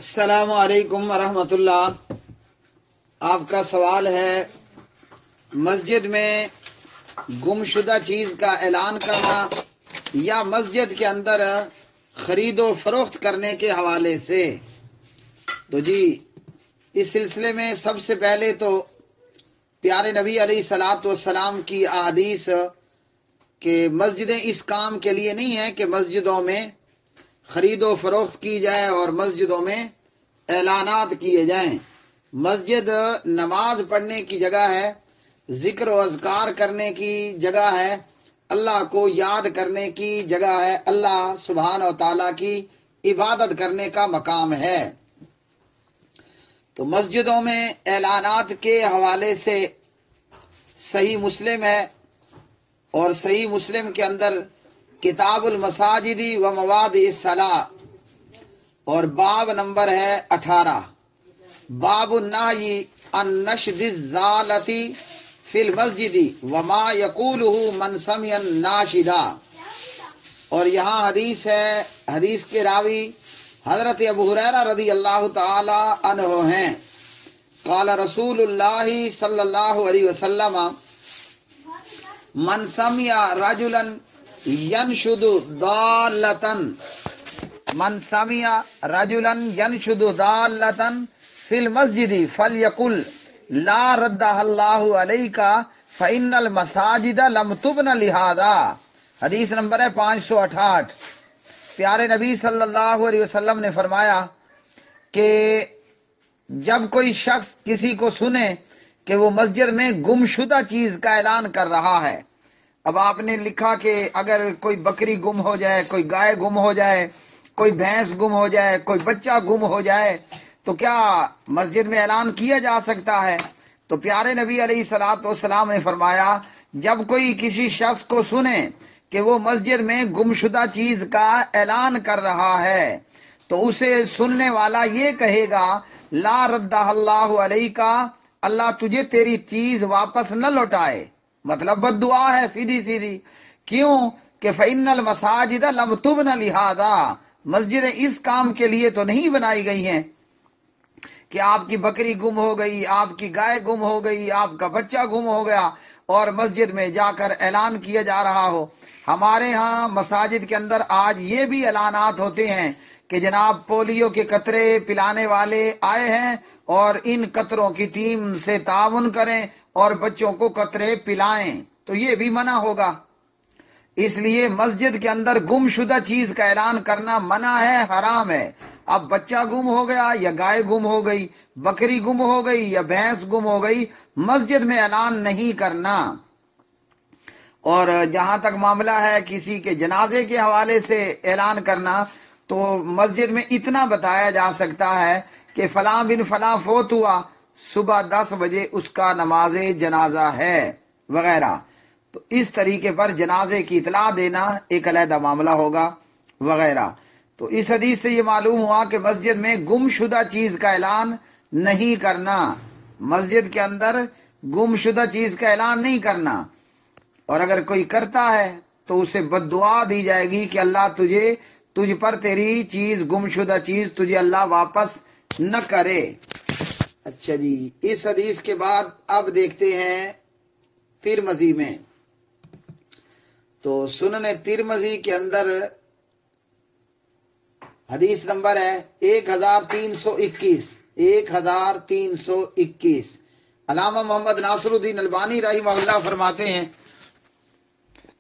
السلام علیکم ورحمۃ اللہ۔ آپ کا سوال ہے مسجد میں گمشدہ چیز کا اعلان کرنا یا مسجد کے اندر خرید و فروخت کرنے کے حوالے سے۔ تو جی، اس سلسلے میں سب سے پہلے تو پیارے نبی علیہ الصلوۃ والسلام کی احادیث کہ مسجدیں اس کام کے لیے نہیں ہیں کہ مسجدوں میں خرید و فروخت کی جائے اور مسجدوں میں اعلانات کیے جائیں۔ مسجد نماز پڑھنے کی جگہ ہے، ذکر و اذکار کرنے کی جگہ ہے، اللہ کو یاد کرنے کی جگہ ہے، اللہ سبحانہ و تعالیٰ کی عبادت کرنے کا مقام ہے۔ تو مسجدوں میں اعلانات کے حوالے سے صحیح مسلم ہے، اور صحیح مسلم کے اندر کتاب المساجد و مواضع الصلاۃ اور باب نمبر ہے 18، باب النہی عن نشد الضالۃ فی المسجد وما یقولہ من سمع الناشدہ۔ اور یہاں حدیث ہے، حدیث کے راوی حضرت ابو ہریرہ رضی اللہ تعالی عنہ ہیں۔ قال رسول اللہ صلی اللہ علیہ وسلم من سمع رجلا ینشد ضالۃ من سمع رجلا ینشد ضالۃ فی المسجد فلیقل لا ردہ اللہ علیک فإن المساجد لم تبن لہذا۔ حدیث نمبر ہے 568۔ پیارے نبی صلی اللہ علیہ وسلم نے فرمایا کہ جب کوئی شخص کسی کو سنے کہ وہ مسجد میں گمشدہ چیز کا اعلان کر رہا ہے۔ اب آپ نے لکھا کہ اگر کوئی بکری گم ہو جائے، کوئی گائے گم ہو جائے، کوئی بھینس گم ہو جائے، کوئی بچہ گم ہو جائے تو کیا مسجد میں اعلان کیا جا سکتا ہے؟ تو پیارے نبی علیہ الصلوۃ والسلام نے فرمایا جب کوئی کسی شخص کو سنے کہ وہ مسجد میں گمشدہ چیز کا اعلان کر رہا ہے تو اسے سننے والا یہ کہے گا لا ردہ اللہ علیک، اللہ تجھے تیری چیز واپس نہ لوٹائے۔ مطلب بد دعا ہے سیدھی سیدھی۔ کیوں کہ فإن المساجد لم تبن لہذا، مسجدیں اس کام کے لیے تو نہیں بنائی گئی ہیں کہ آپ کی بکری گم ہو گئی، آپ کی گائے گم ہو گئی، آپ کا بچہ گم ہو گیا اور مسجد میں جا کر اعلان کیا جا رہا ہو۔ ہمارے ہاں مساجد کے اندر آج یہ بھی اعلانات ہوتے ہیں کہ جناب پولیو کے قطرے پلانے والے آئے ہیں اور ان قطروں کی ٹیم سے تعاون کریں اور بچوں کو قطرے پلائیں، تو یہ بھی منع ہوگا۔ اس لیے مسجد کے اندر گم شدہ چیز کا اعلان کرنا منع ہے، حرام ہے۔ اب بچہ گم ہو گیا یا گائے گم ہو گئی، بکری گم ہو گئی یا بھینس گم ہو گئی، مسجد میں اعلان نہیں کرنا۔ اور جہاں تک معاملہ ہے کسی کے جنازے کے حوالے سے اعلان کرنا، تو مسجد میں اتنا بتایا جا سکتا ہے کہ فلاں بن فلاں فوت ہوا، صبح 10 بجے اس کا نماز جنازہ ہے وغیرہ۔ تو اس طریقے پر جنازے کی اطلاع دینا ایک علیحدہ معاملہ ہوگا وغیرہ۔ تو اس حدیث سے یہ معلوم ہوا کہ مسجد میں گم شدہ چیز کا اعلان نہیں کرنا، مسجد کے اندر گم شدہ چیز کا اعلان نہیں کرنا، اور اگر کوئی کرتا ہے تو اسے بد دعا دی جائے گی کہ اللہ تجھ پر تیری چیز گم شدہ چیز تجھے اللہ واپس نہ کرے۔ اچھا جی، اس حدیث کے بعد اب دیکھتے ہیں ترمذی میں۔ تو سنن ترمذی کے اندر حدیث نمبر ہے 1321۔ علامہ محمد ناصر الدین البانی رحمہ اللہ فرماتے ہیں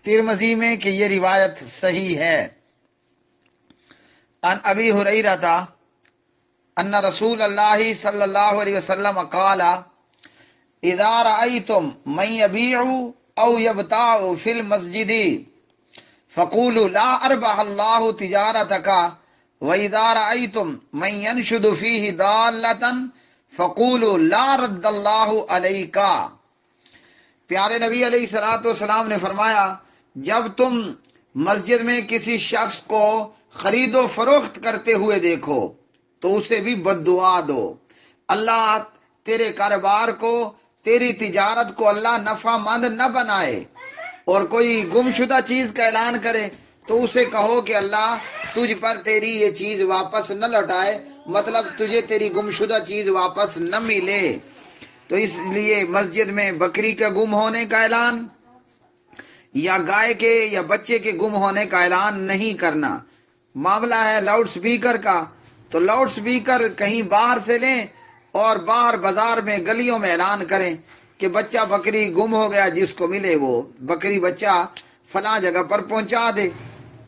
ترمذی میں کہ یہ روایت صحیح ہے۔ عن ابی ہریرہ ان رسول اللہ صلی اللہ علیہ وسلم قال اذا رأيتم من يبيع او يبتاع في المسجد فقولوا لا اربح الله تجارتك واذا رأيتم من ينشد فيه ضالة فقولوا لا رد الله عليك۔ پیارے نبی علیہ الصلوۃ والسلام نے فرمایا جب تم مسجد میں کسی شخص کو خرید و فروخت کرتے ہوئے دیکھو تو اسے بھی بد دعا دو، اللہ تیرے کاروبار کو، تیری تجارت کو اللہ نفع مند نہ بنائے۔ اور کوئی گمشدہ چیز کا اعلان کرے تو اسے کہو کہ اللہ تجھ پر تیری یہ چیز واپس نہ لوٹائے، مطلب تجھے تیری گمشدہ چیز واپس نہ ملے. تو اس لیے مسجد میں بکری کا گم ہونے کا اعلان یا گائے کے یا بچے کے گم ہونے کا اعلان نہیں کرنا. معاملہ ہے لاؤڈ سپیکر کا، تو لاؤڈ سپیکر کہیں باہر سے لیں اور باہر بازار میں گلیوں میں اعلان کریں کہ بچہ بکری گم ہو گیا، جس کو ملے وہ بکری بچہ فلاں جگہ پر پہنچا دے.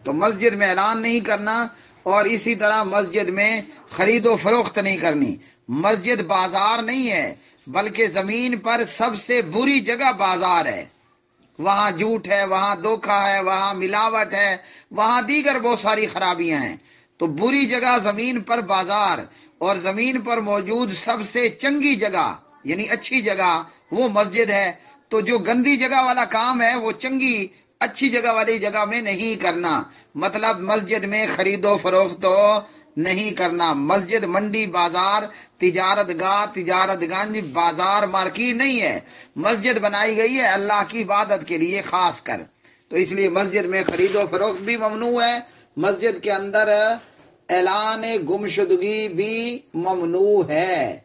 تو مسجد میں اعلان نہیں کرنا. اور اسی طرح مسجد میں خرید و فروخت نہیں کرنی. مسجد بازار نہیں ہے، بلکہ زمین پر سب سے بری جگہ بازار ہے. وہاں جھوٹ ہے، وہاں دھوکہ ہے، وہاں ملاوٹ ہے، وہاں دیگر بہت ساری خرابیاں ہیں. تو بری جگہ زمین پر بازار، اور زمین پر موجود سب سے چنگی جگہ یعنی اچھی جگہ وہ مسجد ہے. تو جو گندی جگہ والا کام ہے وہ چنگی اچھی جگہ والی جگہ میں نہیں کرنا. مطلب مسجد میں خرید و فروخت تو نہیں کرنا. مسجد منڈی، بازار، تجارت گاہ، تجارت گنج، بازار، مارکیٹ نہیں ہے. مسجد بنائی گئی ہے اللہ کی عبادت کے لیے خاص کر. تو اس لیے مسجد میں خرید و فروخت بھی ممنوع ہے. مسجد کے اندر اعلان گمشدگی بھی ممنوع ہے.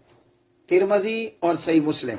ترمذی اور صحیح مسلم.